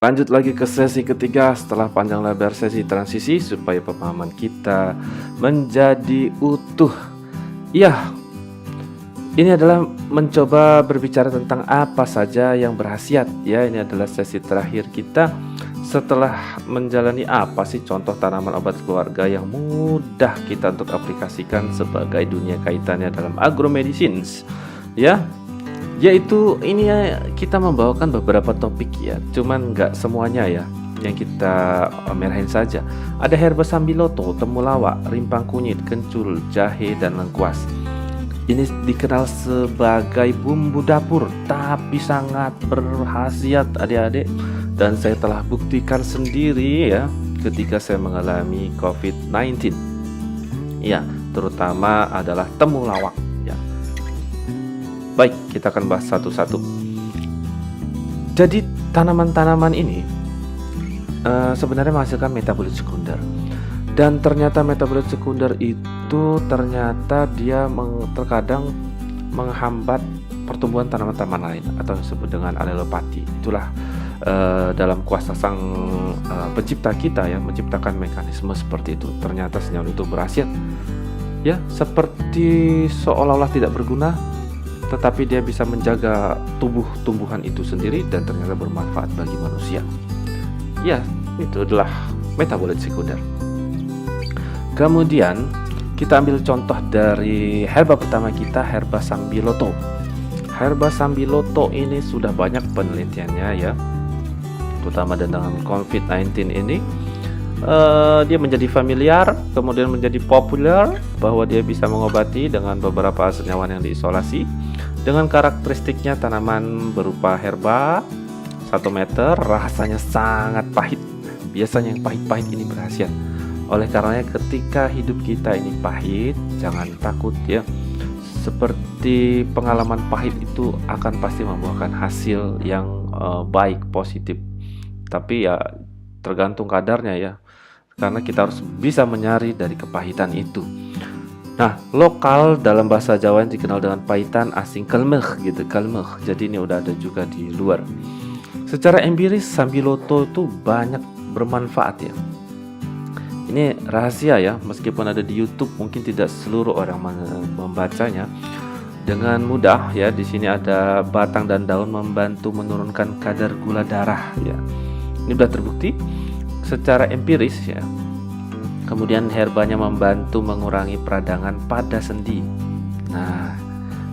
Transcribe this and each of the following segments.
Lanjut lagi ke sesi ketiga setelah panjang lebar sesi transisi supaya pemahaman kita menjadi utuh. Ya, ini adalah mencoba berbicara tentang apa saja yang berkhasiat. Ya, ini adalah sesi terakhir kita setelah menjalani apa sih contoh tanaman obat keluarga yang mudah kita untuk aplikasikan sebagai dunia kaitannya dalam agromedicines. Ya, yaitu ini ya, kita membawakan beberapa topik ya, cuman nggak semuanya ya yang kita merahin saja. Ada herba sambiloto, temulawak, rimpang kunyit, kencur, jahe, dan lengkuas. Ini dikenal sebagai bumbu dapur, tapi sangat berkhasiat adik-adik. Dan saya telah buktikan sendiri ya ketika saya mengalami COVID-19. Ya, terutama adalah temulawak. Baik, kita akan bahas satu-satu. Jadi tanaman-tanaman ini sebenarnya menghasilkan metabolit sekunder. Dan ternyata metabolit sekunder itu ternyata dia terkadang menghambat pertumbuhan tanaman-tanaman lain atau disebut dengan alelopati. Itulah dalam kuasa sang pencipta kita ya, menciptakan mekanisme seperti itu. Ternyata senyawa itu berhasil. Ya, seperti seolah-olah tidak berguna, tetapi dia bisa menjaga tumbuhan itu sendiri dan ternyata bermanfaat bagi manusia. Ya, itu adalah metabolit sekunder. Kemudian kita ambil contoh dari herba pertama kita, herba sambiloto. Herba sambiloto ini sudah banyak penelitiannya ya, terutama dengan COVID-19 ini. Dia menjadi familiar, kemudian menjadi populer bahwa dia bisa mengobati dengan beberapa senyawa yang diisolasi. Dengan karakteristiknya tanaman berupa herba 1 meter, rasanya sangat pahit. Biasanya yang pahit-pahit ini berkhasiat. Oleh karenanya ketika hidup kita ini pahit, jangan takut ya. Seperti pengalaman pahit itu akan pasti membuahkan hasil yang baik, positif. Tapi ya tergantung kadarnya ya. Karena kita harus bisa menyari dari kepahitan itu. Nah, lokal dalam bahasa Jawa yang dikenal dengan pahitan, asing kelmeh gitu, kelmeh. Jadi ini udah ada juga di luar. Secara empiris sambiloto itu banyak bermanfaat ya. Ini rahasia ya, meskipun ada di YouTube mungkin tidak seluruh orang membacanya. Dengan mudah ya, di sini ada batang dan daun membantu menurunkan kadar gula darah ya. Ini sudah terbukti secara empiris ya. Kemudian herbanya membantu mengurangi peradangan pada sendi. Nah,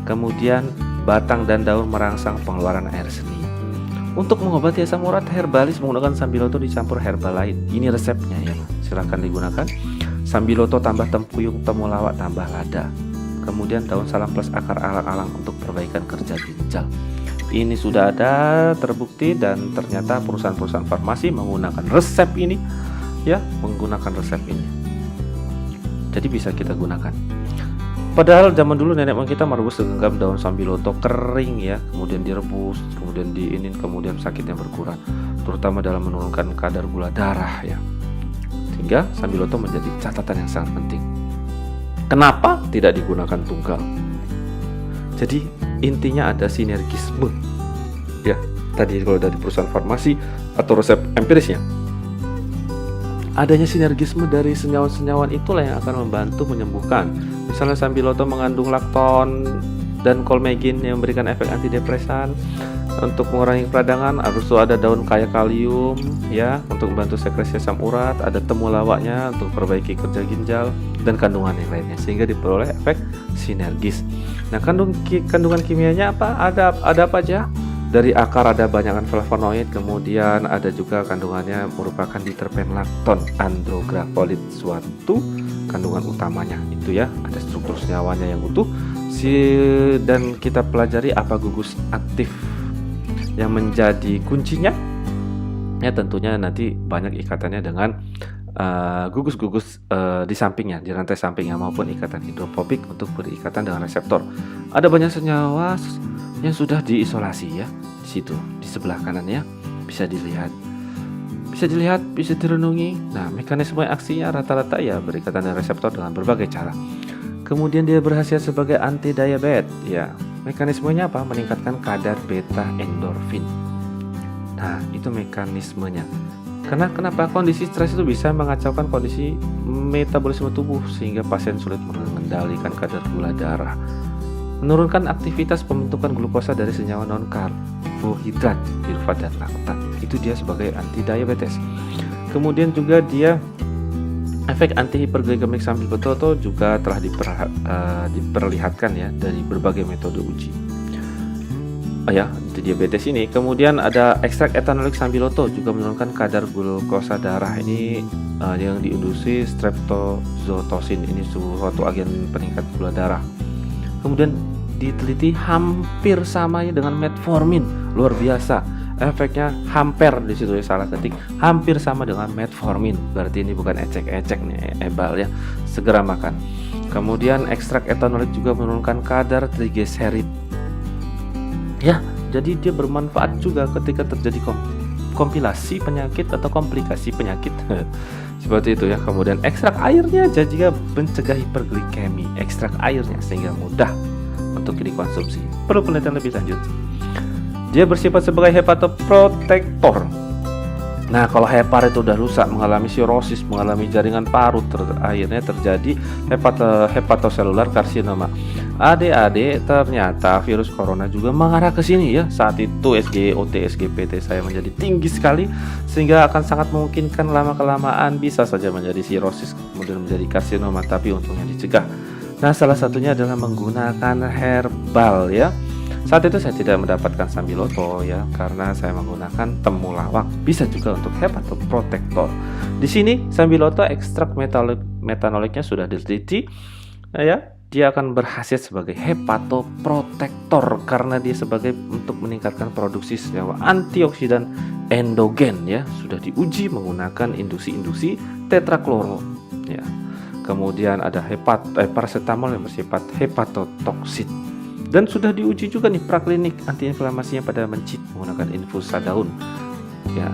kemudian batang dan daun merangsang pengeluaran air seni. Untuk mengobati asam urat, herbalis menggunakan sambiloto dicampur herba lain. Ini resepnya ya, silahkan digunakan. Sambiloto tambah tempuyung, temulawak tambah lada. Kemudian daun salam plus akar alang-alang untuk perbaikan kerja ginjal. Ini sudah ada terbukti dan ternyata perusahaan-perusahaan farmasi menggunakan resep ini ya, menggunakan resep ini. Jadi bisa kita gunakan. Padahal zaman dulu nenek moyang kita merebus segenggam daun sambiloto kering ya, kemudian direbus, kemudian diinin, kemudian sakitnya berkurang, terutama dalam menurunkan kadar gula darah ya. Sehingga sambiloto menjadi catatan yang sangat penting. Kenapa tidak digunakan tunggal? Jadi intinya ada sinergisme ya. Tadi kalau dari perusahaan farmasi atau resep empirisnya, adanya sinergisme dari senyawa-senyawa itulah yang akan membantu menyembuhkan. Misalnya sambiloto mengandung lakton dan kolmegin yang memberikan efek antidepresan untuk mengurangi peradangan. Harus ada daun kaya kalium ya untuk membantu sekresi asam urat. Ada temulawaknya untuk perbaiki kerja ginjal dan kandungan yang lainnya sehingga diperoleh efek sinergis. Nah, kandungan kimianya apa? Ada apa aja? Dari akar ada banyakan flavonoid, kemudian ada juga kandungannya merupakan diterpen lakton, andrografolit, suatu kandungan utamanya itu ya. Ada struktur senyawanya yang utuh. Dan kita pelajari apa gugus aktif yang menjadi kuncinya. Ya tentunya nanti banyak ikatannya dengan gugus-gugus di sampingnya, di rantai sampingnya maupun ikatan hidrofobik untuk berikatan dengan reseptor. Ada banyak senyawa yang sudah diisolasi ya di situ di sebelah kanannya bisa dilihat, bisa direnungi. Nah, mekanisme aksinya rata-rata ya berikatan dengan reseptor dengan berbagai cara. Kemudian dia berhasil sebagai anti diabetes ya. Mekanismenya apa? Meningkatkan kadar beta endorfin. Nah, itu mekanismenya. Karena kenapa kondisi stres itu bisa mengacaukan kondisi metabolisme tubuh sehingga pasien sulit mengendalikan kadar gula darah. Menurunkan aktivitas pembentukan glukosa dari senyawa non-karbohidrat, pirufat dan laktat. Itu dia sebagai anti diabetes. Kemudian juga dia efek anti hiperglikemik sambil betoto juga telah diperlihatkan ya dari berbagai metode uji. Ya, di diabetes ini. Kemudian ada ekstrak etanolik sambiloto juga menurunkan kadar glukosa darah. Ini yang diinduksi streptozotocin. Ini suatu agen peningkat gula darah. Kemudian diteliti hampir sama ya dengan metformin. Luar biasa. Efeknya hampir di situ ya, salah ketik. Hampir sama dengan metformin. Berarti ini bukan ecek-ecek nih, ebal ya. Segera makan. Kemudian ekstrak etanolik juga menurunkan kadar trigliserid. Ya, jadi dia bermanfaat juga ketika terjadi kompilasi penyakit atau komplikasi penyakit. Seperti itu ya. Kemudian ekstrak airnya juga mencegah hiperglikemi. Ekstrak airnya sehingga mudah untuk dikonsumsi. Perlu penelitian lebih lanjut. Dia bersifat sebagai hepatoprotektor. Nah, kalau hepar itu udah rusak, mengalami sirosis, mengalami jaringan parut, akhirnya terjadi hepatoselular karsinoma. Adik-adik, ternyata virus corona juga mengarah ke sini ya. Saat itu SGOT, SGPT saya menjadi tinggi sekali sehingga akan sangat memungkinkan lama-kelamaan bisa saja menjadi sirosis, kemudian menjadi karsinoma, tapi untungnya dicegah. Nah, salah satunya adalah menggunakan herbal ya. Saat itu saya tidak mendapatkan sambiloto ya, karena saya menggunakan temulawak. Bisa juga untuk hepatoprotektor. Di sini sambiloto ekstrak metanoliknya sudah diteliti ya. Dia akan berhasil sebagai hepatoprotektor karena dia sebagai untuk meningkatkan produksi senyawa antioksidan endogen ya. Sudah diuji menggunakan induksi tetrakloro ya. Kemudian ada paracetamol yang bersifat hepatotoksit. Dan sudah diuji juga nih praklinik antiinflamasinya pada mencit menggunakan infusa daun. Ya.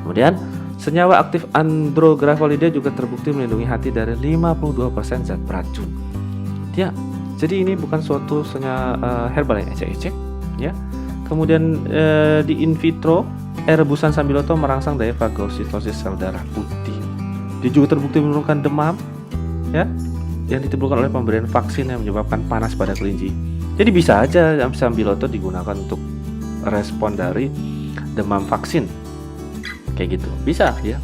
Kemudian senyawa aktif andrografolida juga terbukti melindungi hati dari 52% zat beracun. Ya, jadi ini bukan suatu senyawa herbal yang ecek-ecek, ya. Kemudian di in vitro, rebusan sambiloto merangsang daya fagositosis sel darah putih. Dia juga terbukti menurunkan demam, ya, yang ditimbulkan oleh pemberian vaksin yang menyebabkan panas pada kelinci. Jadi bisa aja sambiloto digunakan untuk respon dari demam vaksin. Kayak gitu, bisa ya.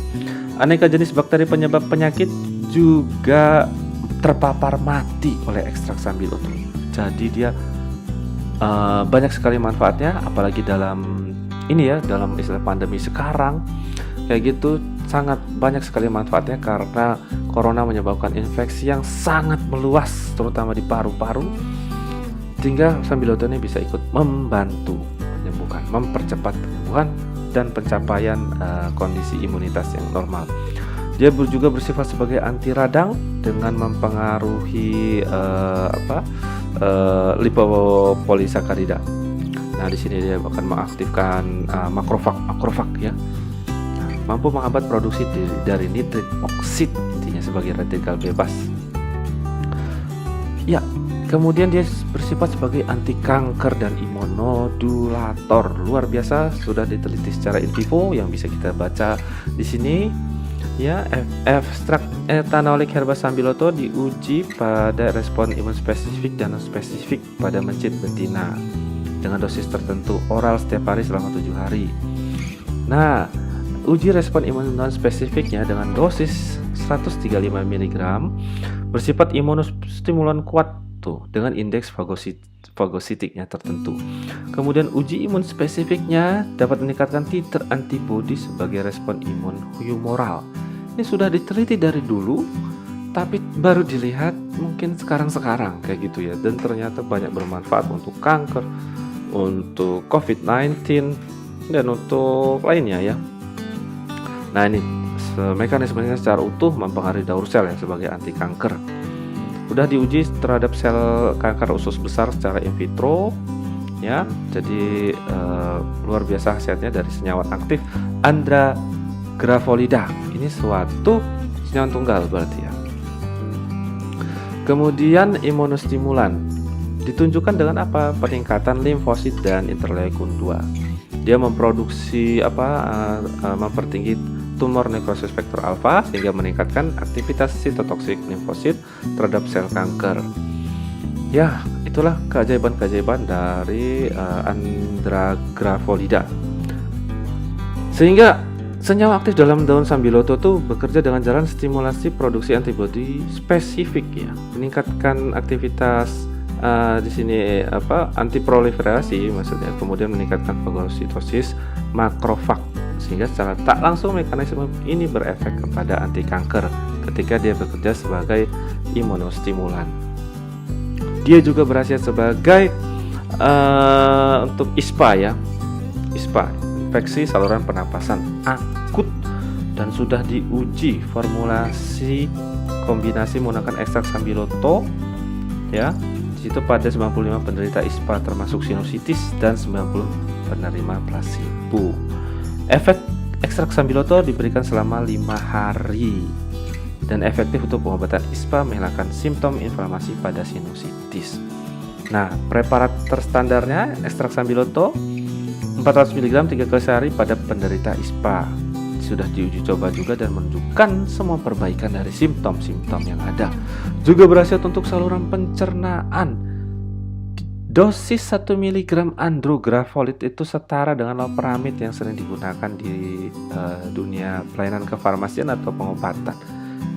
Aneka jenis bakteri penyebab penyakit juga terpapar mati oleh ekstrak sambiloto. Jadi dia banyak sekali manfaatnya, apalagi dalam ini ya, dalam istilah pandemi sekarang kayak gitu, sangat banyak sekali manfaatnya karena corona menyebabkan infeksi yang sangat meluas terutama di paru-paru, sehingga sambiloto ini bisa ikut membantu penyembuhan, mempercepat penyembuhan dan pencapaian kondisi imunitas yang normal. Dia juga bersifat sebagai anti radang dengan mempengaruhi lipopolisakarida. Nah, di sini dia akan mengaktifkan makrofag ya. Mampu menghambat produksi dari nitrit oksid, intinya sebagai radikal bebas. Ya, kemudian dia bersifat sebagai anti kanker dan imunomodulator. Luar biasa, sudah diteliti secara in vivo yang bisa kita baca di sini. Ya, ekstrak etanolik herba sambiloto diuji pada respon imun spesifik dan non spesifik pada mencit betina dengan dosis tertentu oral setiap hari selama 7 hari. Nah, uji respon imun non spesifiknya dengan dosis 135 mg bersifat imunostimulan kuat tuh dengan indeks fagositiknya tertentu. Kemudian uji imun spesifiknya dapat meningkatkan titer antibodi sebagai respon imun humoral. Ini sudah diteliti dari dulu, tapi baru dilihat mungkin sekarang kayak gitu ya. Dan ternyata banyak bermanfaat untuk kanker, untuk COVID-19 dan untuk lainnya ya. Nah, ini mekanismenya secara utuh mempengaruhi daur sel ya sebagai anti kanker. Udah diuji terhadap sel kanker usus besar secara in vitro ya. Jadi luar biasa hasilnya dari senyawa aktif andrografolida. Ini suatu senyawa tunggal berarti ya. Kemudian imunostimulan ditunjukkan dengan apa? Peningkatan limfosit dan interleukin 2. Dia memproduksi mempertinggi tumor nekrosis faktor alfa sehingga meningkatkan aktivitas sitotoksik limfosit terhadap sel kanker. Ya, itulah keajaiban-keajaiban dari Andragrafolida. Sehingga senyawa aktif dalam daun sambiloto itu bekerja dengan jalan stimulasi produksi antibodi spesifik ya, meningkatkan aktivitas di sini antiproliferasi maksudnya, kemudian meningkatkan fagositosis makrofag, sehingga secara tak langsung mekanisme ini berefek kepada anti kanker ketika dia bekerja sebagai imunostimulan. Dia juga berhasil sebagai untuk ISPA ya, ISPA, infeksi saluran pernapasan akut, dan sudah diuji formulasi kombinasi menggunakan ekstrak sambiloto ya. Di situ pada 95 penderita ISPA termasuk sinusitis dan 90 penerima placebo. Efek ekstrak sambiloto diberikan selama 5 hari dan efektif untuk pengobatan ISPA, menghilangkan simptom inflamasi pada sinusitis. Nah, preparat terstandarnya ekstrak sambiloto 400 mg 3 kali sehari pada penderita ISPA. Sudah diuji coba juga dan menunjukkan semua perbaikan dari simptom-simptom yang ada. Juga berhasil untuk saluran pencernaan. Dosis 1 mg andrografolit itu setara dengan loperamid yang sering digunakan di dunia pelayanan kefarmasian atau pengobatan.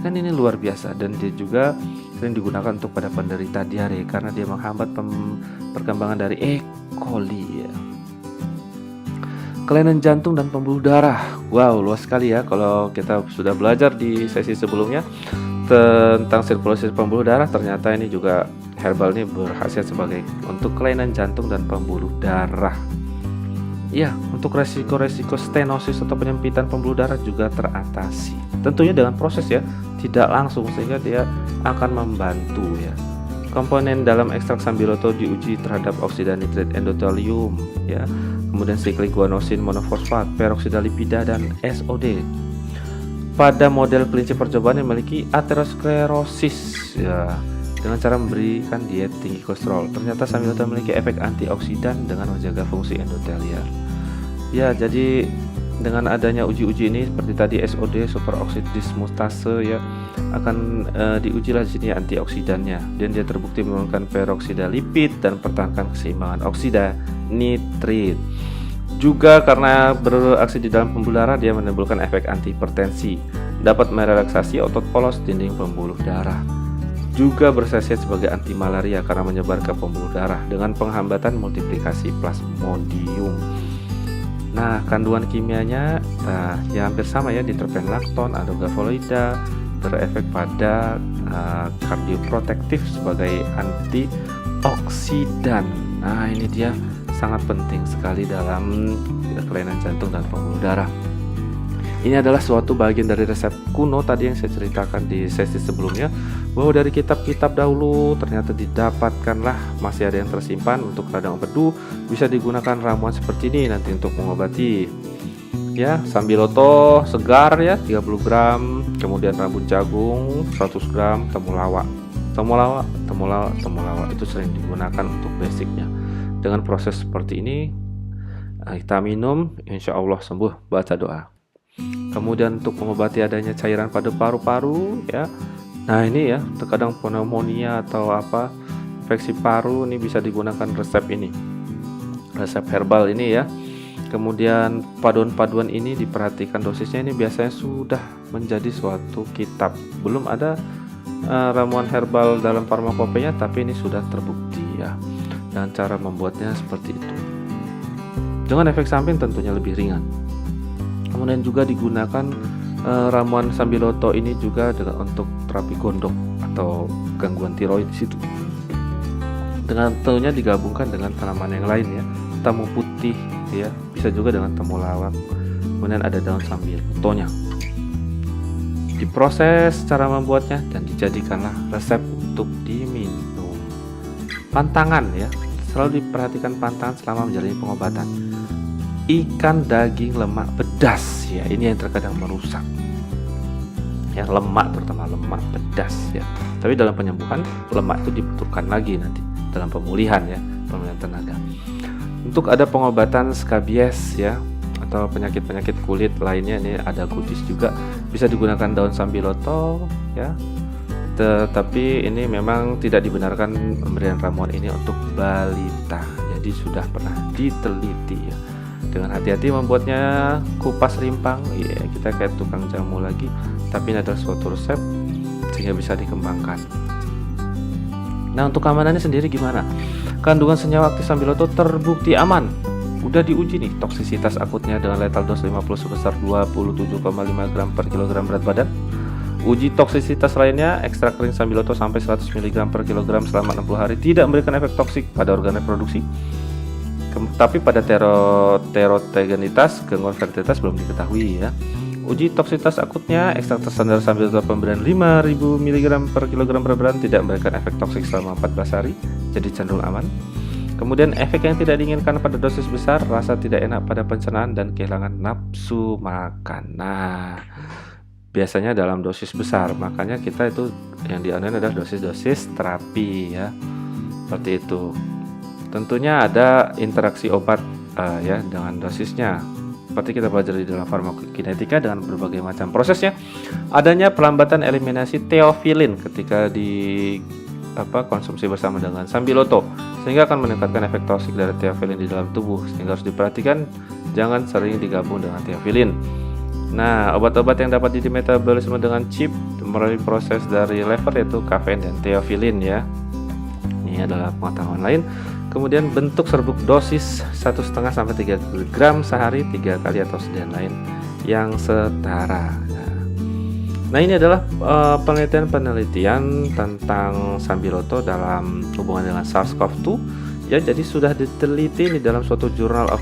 Kan ini luar biasa, dan dia juga sering digunakan untuk pada penderita diare karena dia menghambat perkembangan dari E. coli ya. Kelainan jantung dan pembuluh darah. Wow, luas sekali ya. Kalau kita sudah belajar di sesi sebelumnya tentang sirkulasi pembuluh darah, ternyata ini juga herbal ini berhasil sebagai untuk kelainan jantung dan pembuluh darah. Ya, untuk resiko-resiko stenosis atau penyempitan pembuluh darah juga teratasi. Tentunya dengan proses ya, tidak langsung, sehingga dia akan membantu ya. Komponen dalam ekstrak sambiloto diuji terhadap oksida nitrit endotelium ya, kemudian siklik guanosin monofosfat, peroksida lipida, dan SOD. Pada model kelinci percobaan yang memiliki aterosklerosis ya, dengan cara memberikan diet tinggi kolesterol, ternyata sambiloto memiliki efek antioksidan dengan menjaga fungsi endotelia. Ya, jadi dengan adanya uji-uji ini seperti tadi SOD, superoksid dismutase ya, akan diujilah di sini antioksidannya, dan dia terbukti menurunkan peroksida lipid dan pertahankan keseimbangan oksida nitrit. Juga karena beraksi di dalam pembuluh darah, dia menimbulkan efek antihipertensi, dapat merelaksasi otot polos dinding pembuluh darah. Juga berkhasiat sebagai anti malaria karena menyebar ke pembuluh darah dengan penghambatan multiplikasi plasmodium. Nah, kandungan kimianya ya hampir sama ya, diterpenlakton, andrografolida, berefek pada kardioprotektif sebagai antioksidan. Nah, ini dia sangat penting sekali dalam kelainan jantung dan pembuluh darah. Ini adalah suatu bagian dari resep kuno tadi yang saya ceritakan di sesi sebelumnya, bahwa dari kitab-kitab dahulu ternyata didapatkanlah masih ada yang tersimpan untuk radang empedu, bisa digunakan ramuan seperti ini nanti untuk mengobati. Ya, sambiloto segar ya 30 gram, kemudian rambut jagung 100 gram, temulawak itu sering digunakan untuk basicnya. Dengan proses seperti ini kita minum, insya Allah sembuh, baca doa. Kemudian untuk mengobati adanya cairan pada paru-paru ya. Nah, ini ya, terkadang pneumonia atau infeksi paru, ini bisa digunakan resep ini. Resep herbal ini ya. Kemudian paduan-paduan ini diperhatikan dosisnya, ini biasanya sudah menjadi suatu kitab. Belum ada ramuan herbal dalam farmakopenya, tapi ini sudah terbukti ya. Dan cara membuatnya seperti itu. Dengan efek samping tentunya lebih ringan. Kemudian juga digunakan ramuan sambiloto ini juga untuk terapi gondok atau gangguan tiroid di situ. Dengan tentunya digabungkan dengan tanaman yang lain ya, tamu putih ya, bisa juga dengan temulawak. Kemudian ada daun sambilotonya. Diproses cara membuatnya dan dijadikanlah resep untuk diminum. Pantangan ya, selalu diperhatikan pantangan selama menjalani pengobatan. Ikan daging lemak pedas ya, ini yang terkadang merusak ya, lemak, terutama lemak pedas ya. Tapi dalam penyembuhan lemak itu dibutuhkan lagi nanti dalam pemulihan ya, pemulihan tenaga. Untuk ada pengobatan skabies ya, atau penyakit-penyakit kulit lainnya, ini ada goodies juga, bisa digunakan daun sambiloto ya. Tetapi ini memang tidak dibenarkan pemberian ramuan ini untuk balita, jadi sudah pernah diteliti ya. Dengan hati-hati membuatnya, kupas rimpang ya, kita kayak tukang jamu lagi, tapi ini adalah suatu resep sehingga bisa dikembangkan. Nah, untuk keamanannya sendiri gimana? Kandungan senyawa aktif sambiloto terbukti aman. Udah diuji nih toksisitas akutnya dengan lethal dose 50 sebesar 27,5 gram per kilogram berat badan. Uji toksisitas lainnya, ekstrak kering sambiloto sampai 100 mg per kilogram selama 60 hari tidak memberikan efek toksik pada organ reproduksi. Tapi pada terotogenitas, gangguan fertilitas belum diketahui ya. Uji toksisitas akutnya, ekstrak standar sambiloto pemberian 5000 mg per kilogram berat badan tidak memberikan efek toksik selama 14 hari, jadi cenderung aman. Kemudian efek yang tidak diinginkan pada dosis besar, rasa tidak enak pada pencernaan dan kehilangan nafsu makan. Nah, biasanya dalam dosis besar, makanya kita itu yang dianuin adalah dosis-dosis terapi ya, seperti itu. Tentunya ada interaksi obat ya dengan dosisnya, seperti kita belajar di dalam farmakokinetika dengan berbagai macam prosesnya. Adanya pelambatan eliminasi teofilin ketika konsumsi bersama dengan sambiloto, sehingga akan meningkatkan efek toksik dari teofilin di dalam tubuh, sehingga harus diperhatikan jangan sering digabung dengan teofilin. Nah, obat-obat yang dapat dimetabolisme dengan chip melalui proses dari lever yaitu kafein dan teofilin ya. Ini adalah pengetahuan lain. Kemudian bentuk serbuk dosis 1,5 sampai 3 gram sehari 3 kali atau sedan lain yang setara. Nah, ini adalah penelitian tentang sambiloto dalam hubungan dengan SARS-CoV-2. Ya, jadi sudah diteliti di dalam suatu Journal of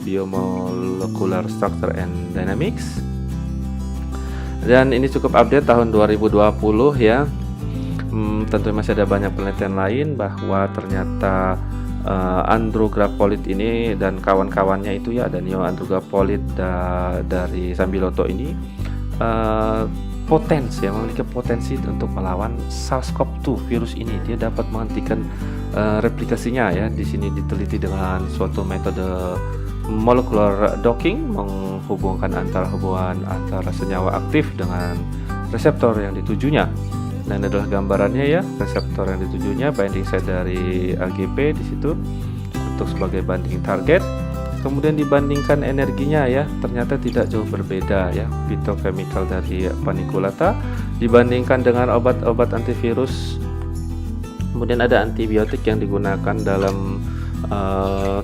Biomolecular Structure and Dynamics. Dan ini cukup update tahun 2020 ya. Tentu masih ada banyak penelitian lain bahwa ternyata andrograpolit ini dan kawan-kawannya itu ya, ada neoandrograpolit dari sambiloto ini memiliki potensi untuk melawan SARS-CoV-2 virus ini. Dia dapat menghentikan replikasinya ya. Di sini diteliti dengan suatu metode molecular docking, menghubungkan hubungan antara senyawa aktif dengan reseptor yang ditujunya. Nah, ini adalah gambarannya ya, reseptor yang ditujunya, binding site dari AGP di situ untuk sebagai banding target. Kemudian dibandingkan energinya ya, ternyata tidak jauh berbeda ya, phytochemical dari paniculata dibandingkan dengan obat-obat antivirus. Kemudian ada antibiotik yang digunakan dalam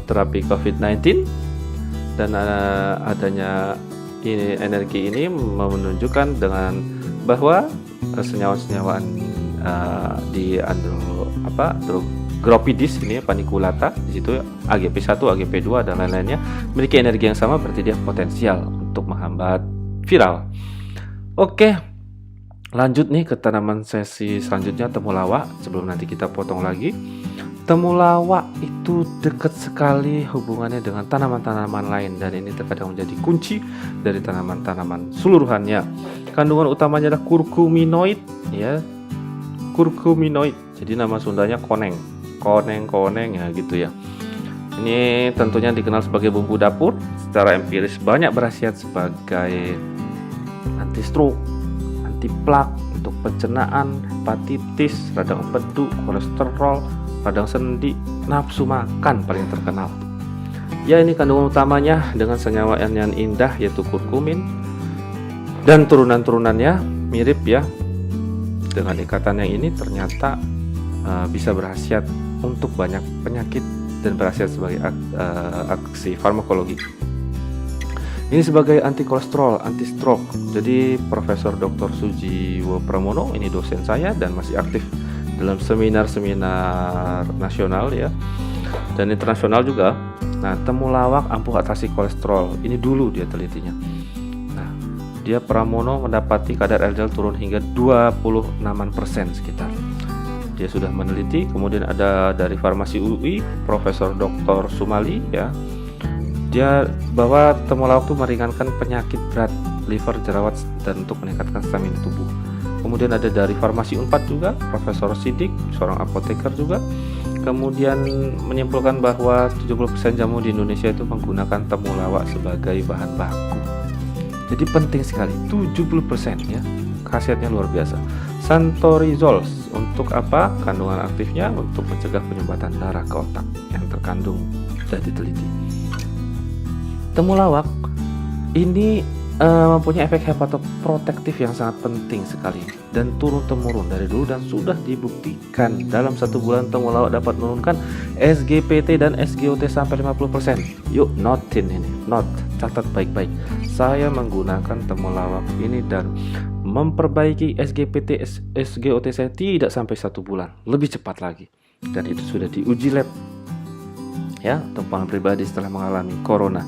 terapi COVID-19, dan adanya energi ini menunjukkan dengan bahwa senyawa-senyawaan di Androgropidis ini paniculata di situ AGP1, AGP2 dan lain-lainnya memiliki energi yang sama, berarti dia potensial untuk menghambat viral. Oke, lanjut nih ke tanaman sesi selanjutnya, temulawak. Sebelum nanti kita potong lagi, temulawak itu dekat sekali hubungannya dengan tanaman-tanaman lain, dan ini terkadang menjadi kunci dari tanaman-tanaman seluruhannya. Kandungan utamanya adalah kurkuminoid ya, kurkuminoid. Jadi nama Sundanya koneng ya gitu ya. Ini tentunya dikenal sebagai bumbu dapur. Secara empiris banyak berkhasiat sebagai anti stroke, anti plak, untuk pencernaan, hepatitis, radang empedu, kolesterol, radang sendi, nafsu makan paling terkenal. Ya, ini kandungan utamanya dengan senyawa yang indah yaitu kurkumin, dan turunan-turunannya mirip ya. Dengan ikatan yang ini ternyata bisa berkhasiat untuk banyak penyakit dan berkhasiat sebagai aksi farmakologi. Ini sebagai anti kolesterol, anti stroke. Jadi Profesor Dr. Sujiwo Pramono ini dosen saya dan masih aktif dalam seminar-seminar nasional ya, dan internasional juga. Nah, temulawak ampuh atasi kolesterol. Ini dulu dia telitinya. Nah, dia Pramono mendapati kadar LDL turun hingga 26% sekitar. Dia sudah meneliti. Kemudian ada dari Farmasi UI Profesor Dr. Sumali ya. Dia bahwa temulawak itu meringankan penyakit berat liver, jerawat, dan untuk meningkatkan stamina tubuh. Kemudian ada dari Farmasi Unpad juga Profesor Sidik, seorang apoteker juga. kemudian menyimpulkan bahwa 70% jamu di Indonesia itu menggunakan temulawak sebagai bahan baku. Jadi penting sekali, 70% ya. Khasiatnya luar biasa. Santorizol untuk apa? Kandungan aktifnya untuk mencegah penyumbatan darah ke otak yang terkandung sudah diteliti. Temulawak ini mempunyai efek hepatoprotektif yang sangat penting sekali dan turun-temurun dari dulu, dan sudah dibuktikan dalam 1 bulan temulawak dapat menurunkan SGPT dan SGOT sampai 50%. Yuk, notin ini, catat baik-baik. Saya menggunakan temulawak ini dan memperbaiki SGPT, SGOT saya tidak sampai 1 bulan, lebih cepat lagi, dan itu sudah diuji lab ya, untuk pengalaman pribadi setelah mengalami corona.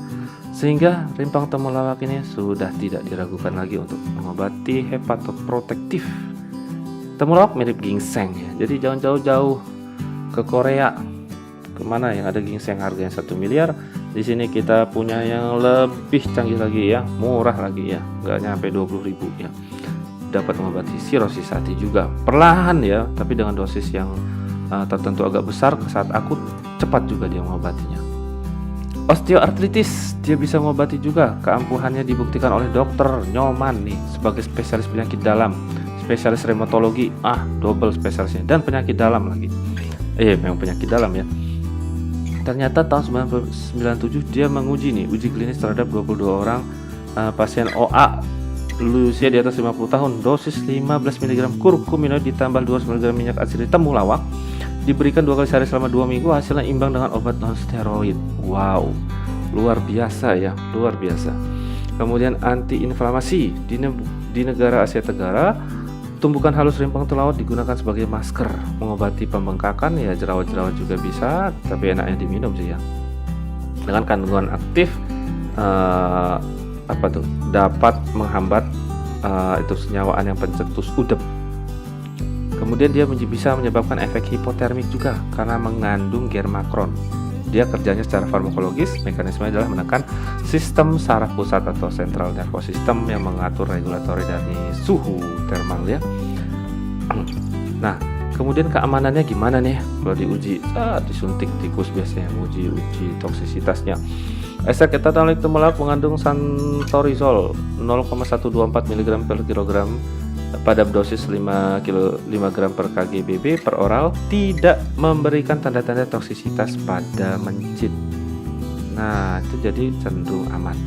Sehingga rimpang temulawak ini sudah tidak diragukan lagi untuk mengobati hepatoprotektif. Temulawak mirip ginseng ya, jadi jangan jauh-jauh ke Korea, kemana yang ada ginseng harganya 1 miliar. Di sini kita punya yang lebih canggih lagi ya, murah lagi ya, nggak nyampe 20.000 ya. Dapat mengobati sirosis hati juga, perlahan ya, tapi dengan dosis yang tertentu agak besar. Saat akut cepat juga dia mengobatinya. Osteoartritis dia bisa mengobati juga. Keampuhannya dibuktikan oleh dokter Nyoman nih sebagai spesialis penyakit dalam, spesialis reumatologi, double spesialisnya, dan penyakit dalam lagi. Memang penyakit dalam ya. Ternyata tahun 1997 dia menguji nih, uji klinis terhadap 22 orang pasien OA usia di atas 50 tahun. Dosis 15 mg kurkuminoid ditambah 200 mg minyak asidi temulawak diberikan 2 kali sehari selama 2 minggu, hasilnya imbang dengan obat non steroid. Wow, luar biasa ya, luar biasa. Kemudian antiinflamasi di negara Asia Tenggara, tumbukan halus rimpang temulawak digunakan sebagai masker, mengobati pembengkakan ya, jerawat-jerawat juga bisa, tapi enaknya diminum sih ya. Dengan kandungan aktif dapat menghambat itu senyawaan yang pencetus udap. Kemudian dia bisa menyebabkan efek hipotermik juga karena mengandung germakron. Dia kerjanya secara farmakologis, mekanismenya adalah menekan sistem saraf pusat atau central nervous system yang mengatur regulatori dari suhu termal ya. Nah, kemudian keamanannya gimana nih kalau diuji? Disuntik tikus biasanya, uji toksisitasnya. Ekstrak etanol temulawak mengandung santorizol 0,124 mg per kilogram pada dosis 5 gram per kgbb per oral, tidak memberikan tanda-tanda toksisitas pada mencit. Nah, itu jadi cenderung aman.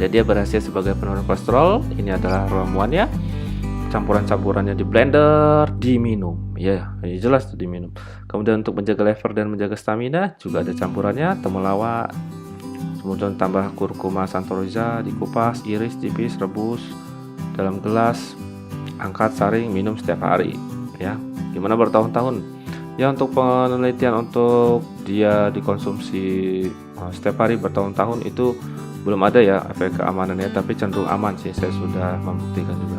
Dan dia berhasil sebagai penurun kolesterol. Ini adalah ramuannya. Campuran-campurannya di blender, diminum. Ya, ini jelas diminum. Kemudian untuk menjaga lever dan menjaga stamina juga ada campurannya, temulawak. Kemudian tambah kurkuma santoriza, dikupas, iris tipis, rebus dalam gelas, angkat, saring, minum setiap hari ya. Gimana bertahun-tahun ya, untuk penelitian untuk dia dikonsumsi setiap hari bertahun-tahun itu belum ada ya efek keamanannya, tapi cenderung aman sih, saya sudah membuktikan juga,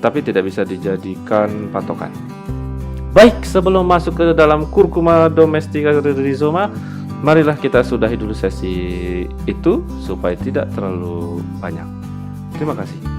tapi tidak bisa dijadikan patokan. Baik, sebelum masuk ke dalam Curcuma domestica rhizoma, marilah kita sudahi dulu sesi itu supaya tidak terlalu banyak. Terima kasih.